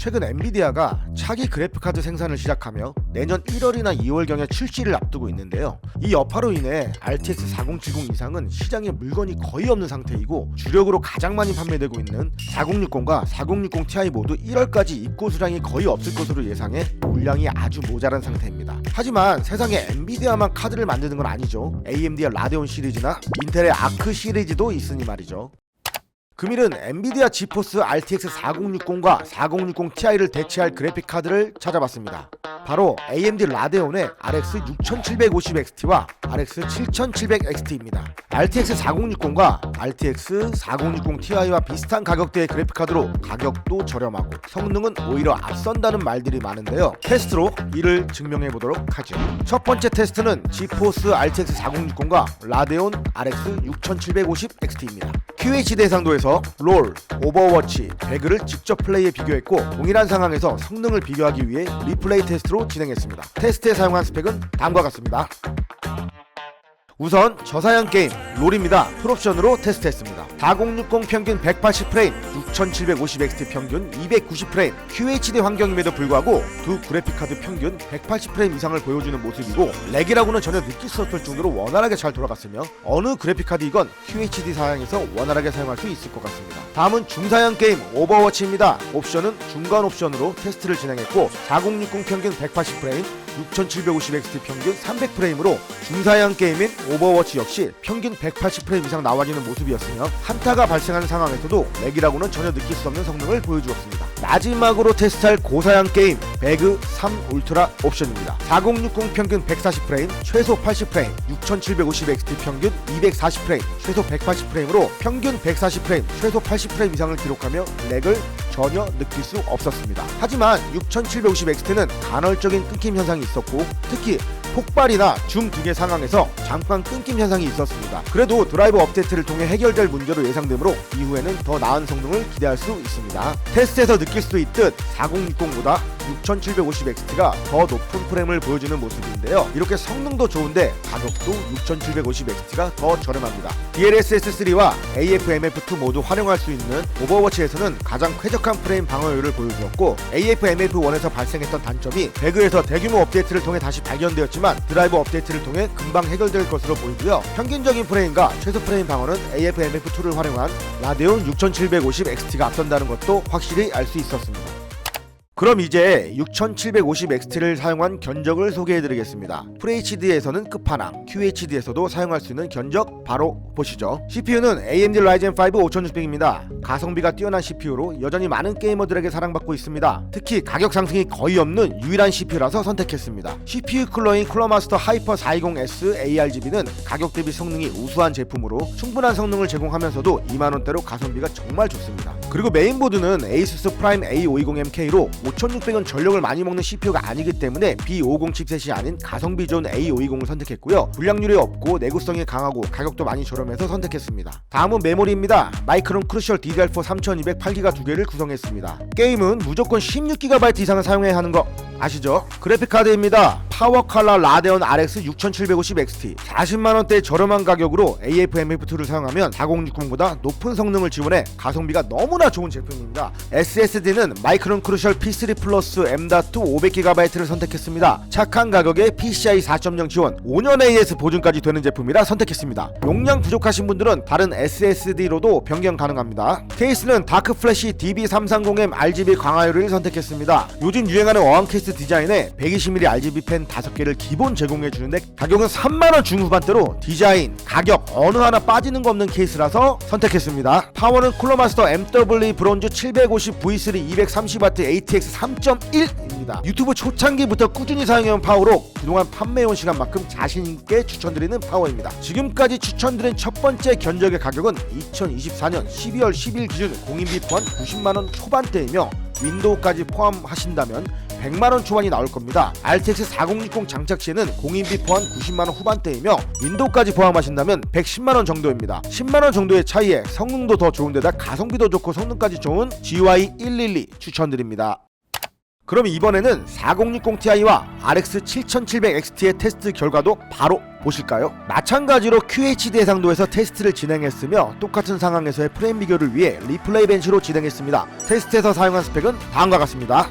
최근 엔비디아가 차기 그래픽카드 생산을 시작하며 내년 1월이나 2월경에 출시를 앞두고 있는데요. 이 여파로 인해 RTX 4070 이상은 시장에 물건이 거의 없는 상태이고 주력으로 가장 많이 판매되고 있는 4060과 4060 Ti 모두 1월까지 입고 수량이 거의 없을 것으로 예상해 물량이 아주 모자란 상태입니다. 하지만 세상에 엔비디아만 카드를 만드는 건 아니죠. AMD의 라데온 시리즈나 인텔의 아크 시리즈도 있으니 말이죠. 금일은 엔비디아 지포스 RTX 4060과 4060 Ti를 대체할 그래픽 카드를 찾아봤습니다. 바로 AMD 라데온의 RX 6750XT와 RX 7700XT입니다. RTX 4060과 RTX 4060 Ti와 비슷한 가격대의 그래픽 카드로 가격도 저렴하고 성능은 오히려 앞선다는 말들이 많은데요. 테스트로 이를 증명해 보도록 하죠. 첫 번째 테스트는 지포스 RTX 4060과 라데온 RX 6750XT입니다. QHD 해상도에서 롤, 오버워치, 배그를 직접 플레이에 비교했고 동일한 상황에서 성능을 비교하기 위해 리플레이 테스트로 진행했습니다. 테스트에 사용한 스펙은 다음과 같습니다. 우선 저사양 게임 롤입니다. 풀옵션으로 테스트했습니다. 4060 평균 180프레임, 6750XT 평균 290프레임, QHD 환경임에도 불구하고 두 그래픽카드 평균 180프레임 이상을 보여주는 모습이고 렉이라고는 전혀 느낄 수 없을 정도로 원활하게 잘 돌아갔으며 어느 그래픽카드이건 QHD 사양에서 원활하게 사용할 수 있을 것 같습니다. 다음은 중사양 게임 오버워치입니다. 옵션은 중간 옵션으로 테스트를 진행했고 4060 평균 180프레임, 6750XT 평균 300프레임으로 중사양 게임인 오버워치 역시 평균 180프레임 이상 나와지는 모습이었으며 한타가 발생하는 상황에서도 렉이라고는 전혀 느낄 수 없는 성능을 보여주었습니다. 마지막으로 테스트할 고사양 게임 배그 3 울트라 옵션입니다. 4060 평균 140프레임, 최소 80프레임, 6750XT 평균 240프레임, 최소 180프레임으로 평균 140프레임, 최소 80프레임 이상을 기록하며 렉을 전혀 느낄 수 없었습니다. 하지만 6750XT는 간헐적인 끊김 현상이 있었고 특히 폭발이나 줌 등의 상황에서 잠깐 끊김 현상이 있었습니다. 그래도 드라이버 업데이트를 통해 해결될 문제로 예상되므로 이후에는 더 나은 성능을 기대할 수 있습니다. 테스트에서 느낄 수도 있듯 4060보다 6750XT가 더 높은 프레임을 보여주는 모습인데요. 이렇게 성능도 좋은데 가격도 6750XT가 더 저렴합니다. DLSS3와 AF/MF2 모두 활용할 수 있는 오버워치에서는 가장 쾌적한 프레임 방어율을 보여주었고 AF/MF1에서 발생했던 단점이 배그에서 대규모 업데이트를 통해 다시 발견되었지만 드라이버 업데이트를 통해 금방 해결될 것으로 보이고요. 평균적인 프레임과 최소 프레임 방어는 AF/MF2를 활용한 라데온 6750XT가 앞선다는 것도 확실히 알 수 있었습니다. 그럼 이제 6750XT를 사용한 견적을 소개해드리겠습니다. FHD에서는 끝판왕, QHD에서도 사용할 수 있는 견적 바로 보시죠. CPU는 AMD Ryzen 5 5600입니다. 가성비가 뛰어난 CPU로 여전히 많은 게이머들에게 사랑받고 있습니다. 특히 가격 상승이 거의 없는 유일한 CPU라서 선택했습니다. CPU 쿨러인 쿨러마스터 하이퍼 420S ARGB는 가격 대비 성능이 우수한 제품으로 충분한 성능을 제공하면서도 2만원대로 가성비가 정말 좋습니다. 그리고 메인보드는 ASUS 프라임 A520MK로 5600은 전력을 많이 먹는 CPU가 아니기 때문에 B50 칩셋이 아닌 가성비 좋은 A520을 선택했고요. 불량률이 없고 내구성이 강하고 가격도 많이 저렴해서 선택했습니다. 다음은 메모리입니다. 마이크론 크루셜 DDR4 3200 8기가 두 개를 구성했습니다. 게임은 무조건 16GB 이상을 사용해야 하는 거 아시죠? 그래픽카드입니다. 파워칼라 라데온 RX 6750XT 40만원대 저렴한 가격으로 AF/MF2를 사용하면 4060보다 높은 성능을 지원해 가성비가 너무나 좋은 제품입니다. SSD는 마이크론 크루셜 P3 플러스 M.2 500GB를 선택했습니다. 착한 가격에 PCI 4.0 지원 5년 AS 보증까지 되는 제품이라 선택했습니다. 용량 부족하신 분들은 다른 SSD로도 변경 가능합니다. 케이스는 다크플래시 DB330M RGB 강화율을 선택했습니다. 요즘 유행하는 어항 케이스 디자인에 120mm RGB 펜 5개를 기본 제공해주는데 가격은 3만원 중후반대로 디자인, 가격 어느 하나 빠지는 거 없는 케이스라서 선택했습니다. 파워는 쿨러마스터 MW 브론즈 750V3 230W ATX 3.1입니다. 유튜브 초창기부터 꾸준히 사용해온 파워로 그동안 판매해온 시간만큼 자신있게 추천드리는 파워입니다. 지금까지 추천드린 첫 번째 견적의 가격은 2024년 12월 10일 기준 공인비 포함 90만원 초반대이며 윈도우까지 포함하신다면 100만원 초반이 나올 겁니다. RTX 4060 장착 시에는 공인비 포함 90만원 후반대이며 윈도우까지 포함하신다면 110만원 정도입니다. 10만원 정도의 차이에 성능도 더 좋은데다 가성비도 좋고 성능까지 좋은 GY112 추천드립니다. 그럼 이번에는 4060ti와 RX 7700XT의 테스트 결과도 바로 보실까요? 마찬가지로 QHD 해상도에서 테스트를 진행했으며 똑같은 상황에서의 프레임 비교를 위해 리플레이 벤치로 진행했습니다. 테스트에서 사용한 스펙은 다음과 같습니다.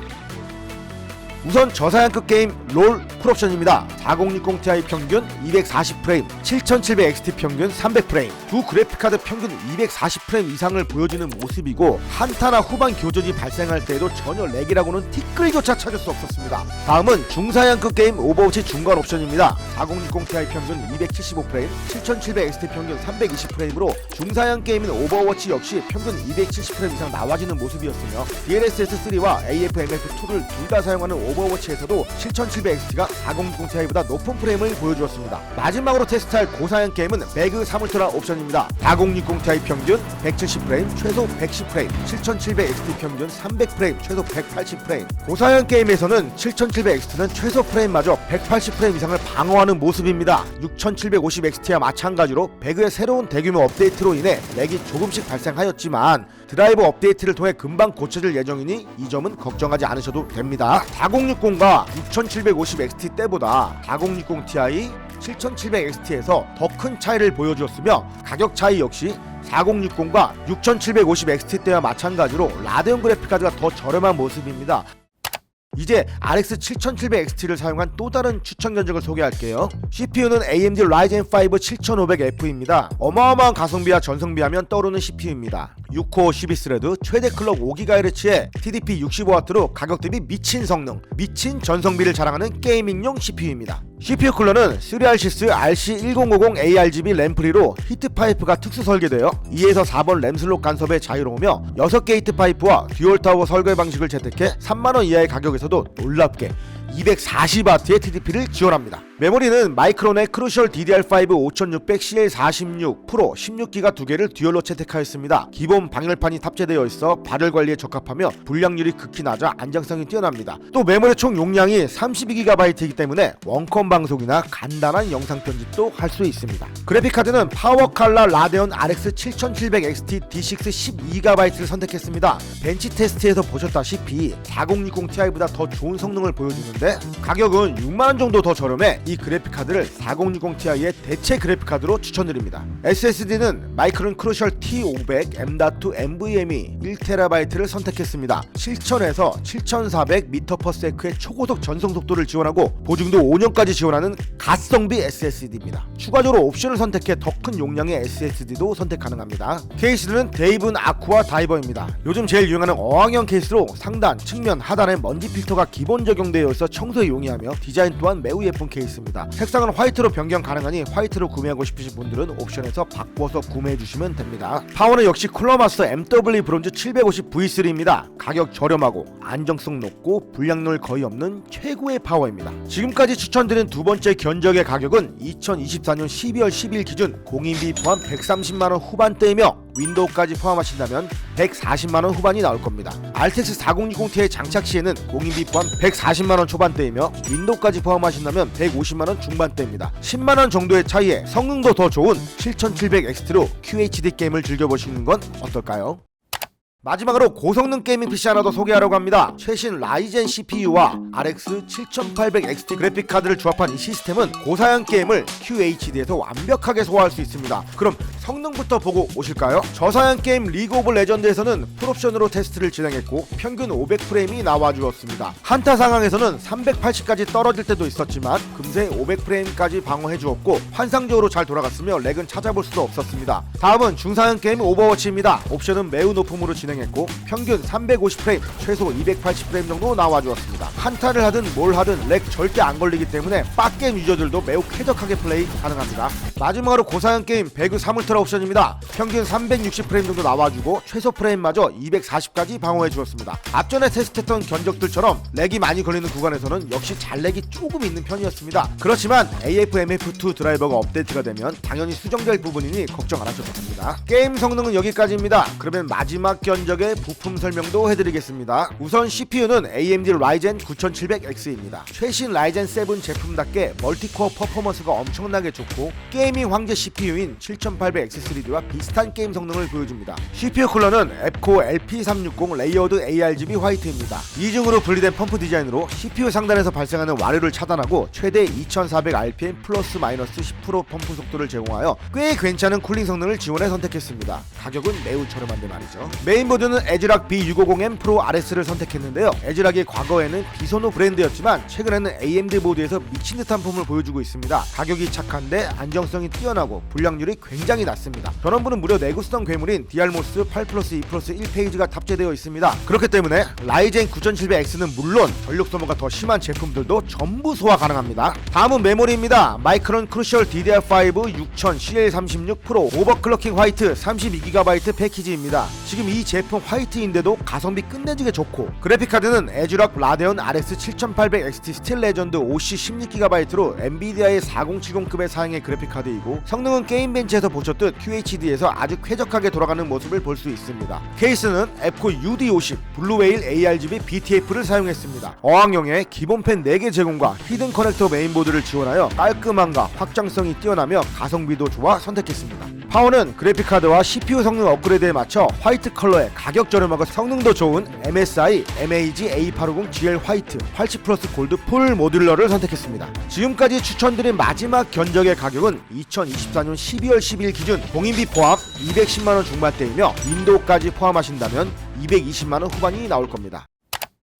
우선 저사양급 게임 롤 쿨옵션입니다. 4060ti 평균 240프레임, 7700XT 평균 300프레임, 두 그래픽카드 평균 240프레임 이상을 보여주는 모습이고 한타나 후반 교전이 발생할 때에도 전혀 렉이라고는 티끌조차 찾을 수 없었습니다. 다음은 중사양급 게임 오버워치 중간 옵션입니다. 4060ti 평균 275프레임, 7700XT 평균 320프레임으로 중사양 게임인 오버워치 역시 평균 270프레임 이상 나와지는 모습이었으며 DLSS3와 AFMF2를 둘 다 사용하는 오버워치에서도 7700XT가 4060ti보다 높은 프레임을 보여주었습니다. 마지막으로 테스트할 고사양 게임은 배그 3울트라 옵션입니다. 4060ti 평균 170프레임, 최소 110프레임, 7700XT 평균 300프레임, 최소 180프레임. 고사양 게임에서는 7700XT는 최소 프레임마저 180프레임 이상을 방어하는 모습입니다. 6750XT와 마찬가지로 배그의 새로운 대규모 업데이트로 인해 렉이 조금씩 발생하였지만 드라이버 업데이트를 통해 금방 고쳐질 예정이니 이 점은 걱정하지 않으셔도 됩니다. 4060과 6750XT 때보다 4060ti 7700XT에서 더 큰 차이를 보여주었으며 가격 차이 역시 4060과 6750XT 때와 마찬가지로 라데온 그래픽카드가 더 저렴한 모습입니다. 이제 RX 7700XT를 사용한 또 다른 추천 견적을 소개할게요. CPU는 AMD Ryzen 5 7500F입니다. 어마어마한 가성비와 전성비하면 떠오르는 CPU입니다. 6코어 12스레드, 최대 클럭 5GHz의 TDP 65W로 가격 대비 미친 성능, 미친 전성비를 자랑하는 게이밍용 CPU입니다. CPU 쿨러는 3RCS RC1050ARGB 램프리로 히트파이프가 특수 설계되어 2에서 4번 램슬롯 간섭에 자유로우며 6개 히트파이프와 듀얼타워 설계 방식을 채택해 3만원 이하의 가격에서도 놀랍게 240W의 TDP를 지원합니다. 메모리는 마이크론의 크루셜 DDR5 5600CL46 프로 16기가 2개를 듀얼로 채택하였습니다. 기본 방열판이 탑재되어 있어 발열 관리에 적합하며 불량률이 극히 낮아 안정성이 뛰어납니다. 또 메모리 총 용량이 32GB이기 때문에 원컴 방송이나 간단한 영상 편집도 할 수 있습니다. 그래픽카드는 파워칼라 라데온 RX 7700XT D6 12GB를 선택했습니다. 벤치 테스트에서 보셨다시피 4060ti보다 더 좋은 성능을 보여주는데 가격은 6만원 정도 더 저렴해 이 그래픽카드를 4060ti의 대체 그래픽카드로 추천드립니다. SSD는 마이크론 크루셜 T500 M.2 NVMe 1TB를 선택했습니다. 7000에서 7400m/s의 초고속 전송 속도를 지원하고 보증도 5년까지 지원하는 가성비 SSD입니다. 추가적으로 옵션을 선택해 더 큰 용량의 SSD도 선택 가능합니다. 케이스는 데이븐 아쿠아 다이버입니다. 요즘 제일 유행하는 어항형 케이스로 상단, 측면, 하단에 먼지 필터가 기본 적용되어 있어 청소에 용이하며 디자인 또한 매우 예쁜 케이스입니다. 색상은 화이트로 변경 가능하니 화이트로 구매하고 싶으신 분들은 옵션에서 바꿔서 구매해 주시면 됩니다. 파워는 역시 쿨러마스터 MW 브론즈 750V3입니다. 가격 저렴하고 안정성 높고 불량률 거의 없는 최고의 파워입니다. 지금까지 추천드린 두 번째 견적의 가격은 2024년 12월 12일 기준 공인비 포함 130만원 후반대이며 윈도우까지 포함하신다면 140만원 후반이 나올 겁니다. RTX 4060ti의 장착 시에는 공인비 포함 140만원 초반대이며 윈도우까지 포함하신다면 150만원 중반대입니다. 10만원 정도의 차이에 성능도 더 좋은 7700XT로 QHD 게임을 즐겨보시는 건 어떨까요? 마지막으로 고성능 게이밍 PC 하나 더 소개하려고 합니다. 최신 라이젠 CPU와 RX 7800XT 그래픽카드를 조합한 이 시스템은 고사양 게임을 QHD에서 완벽하게 소화할 수 있습니다. 그럼 성능부터 보고 오실까요? 저사양 게임 리그 오브 레전드에서는 풀옵션으로 테스트를 진행했고 평균 500프레임이 나와주었습니다. 한타 상황에서는 380까지 떨어질 때도 있었지만 금세 500프레임까지 방어해주었고 환상적으로 잘 돌아갔으며 렉은 찾아볼 수도 없었습니다. 다음은 중사양 게임 오버워치입니다. 옵션은 매우 높음으로 진행했고 평균 350프레임, 최소 280프레임 정도 나와주었습니다. 한타를 하든 뭘 하든 렉 절대 안 걸리기 때문에 빡게임 유저들도 매우 쾌적하게 플레이 가능합니다. 마지막으로 고사양 게임 배그 3울트라 옵션입니다. 평균 360프레임 정도 나와주고 최소 프레임마저 240까지 방어해주었습니다. 앞전에 테스트했던 견적들처럼 렉이 많이 걸리는 구간에서는 역시 잘렉이 조금 있는 편이었습니다. 그렇지만 AFMF2 드라이버가 업데이트가 되면 당연히 수정될 부분이니 걱정 안 하셔도 됩니다. 게임 성능은 여기까지입니다. 그러면 마지막 견적의 부품 설명도 해드리겠습니다. 우선 CPU는 AMD Ryzen 9700X입니다. 최신 라이젠 7 제품답게 멀티코어 퍼포먼스가 엄청나게 좋고 게임 게이밍 황제 CPU인 7800X3D와 비슷한 게임 성능을 보여줍니다. CPU 컬러는 앱코어 LP360 레이어드 ARGB 화이트입니다. 이중으로 분리된 펌프 디자인으로 CPU 상단에서 발생하는 와류를 차단하고 최대 2400rpm 플러스 마이너스 10% 펌프 속도를 제공하여 꽤 괜찮은 쿨링 성능을 지원해 선택했습니다. 가격은 매우 저렴한데 말이죠. 메인보드는 에즈락 B650M 프로 RS를 선택했는데요. 에즈락이 과거에는 비소노 브랜드였지만 최근에는 AMD 보드에서 미친듯한 폼을 보여주고 있습니다. 가격이 착한데 안정성이 뛰어나고 불량률이 굉장히 낮습니다. 전원부는 무려 내구성 괴물인 DRMOS 8+2+1 탑재되어 있습니다. 그렇기 때문에 라이젠 9700X는 물론 전력 소모가 더 심한 제품들도 전부 소화 가능합니다. 다음은 메모리입니다. 마이크론 크루셜 DDR5 6000 CL36 프로 오버클럭킹 화이트 32GB 패키지입니다. 지금 이 제품 화이트인데도 가성비 끝내주게 좋고, 그래픽카드는 에즈락 라데온 RX 7800XT 스틸 레전드 OC 16GB로 엔비디아의 4070급의 사양의 그래픽카드이고, 성능은 게임 벤치에서 보셨듯 QHD에서 아주 쾌적하게 돌아가는 모습을 볼 수 있습니다. 케이스는 앱코 UD50 블루웨일 ARGB BTF를 사용했습니다. 어항용의 기본 펜 4개 제공과 히든 커넥터 메인보드를 지원하여 깔끔함과 확장성이 뛰어나며 가성비도 좋아 선택했습니다. 파워는 그래픽카드와 CPU 성능 업그레이드에 맞춰 화이트 컬러의 가격 저렴하고 성능도 좋은 MSI MAG A850GL 화이트 80플러스 골드 풀 모듈러를 선택했습니다. 지금까지 추천드린 마지막 견적의 가격은 2024년 12월 10일 기준 공인비 포함 210만원 중반대이며 윈도우까지 포함하신다면 220만원 후반이 나올 겁니다.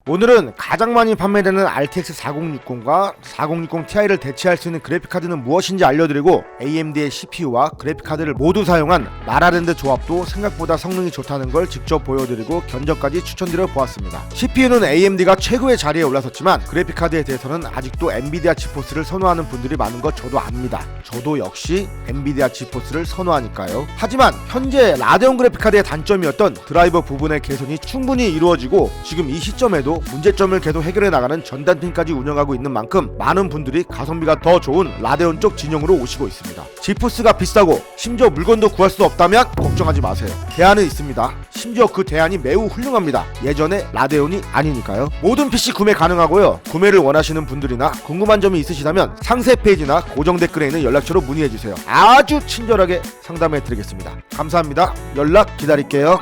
오늘은 가장 많이 판매되는 RTX 4060과 4060 Ti를 대체할 수 있는 그래픽카드는 무엇인지 알려드리고, AMD의 CPU와 그래픽카드를 모두 사용한 나라랜드 조합도 생각보다 성능이 좋다는 걸 직접 보여드리고 견적까지 추천드려 보았습니다. CPU는 AMD가 최고의 자리에 올라섰지만 그래픽카드에 대해서는 아직도 엔비디아 지포스를 선호하는 분들이 많은 것 저도 압니다. 저도 역시 엔비디아 지포스를 선호하니까요. 하지만 현재 라데온 그래픽카드의 단점이었던 드라이버 부분의 개선이 충분히 이루어지고, 지금 이 시점에도 문제점을 계속 해결해 나가는 전담팀까지 운영하고 있는 만큼 많은 분들이 가성비가 더 좋은 라데온 쪽 진영으로 오시고 있습니다. 지포스가 비싸고 심지어 물건도 구할 수 없다면 걱정하지 마세요. 대안은 있습니다. 심지어 그 대안이 매우 훌륭합니다. 예전에 라데온이 아니니까요. 모든 PC 구매 가능하고요. 구매를 원하시는 분들이나 궁금한 점이 있으시다면 상세 페이지나 고정 댓글에 있는 연락처로 문의해주세요. 아주 친절하게 상담해 드리겠습니다. 감사합니다. 연락 기다릴게요.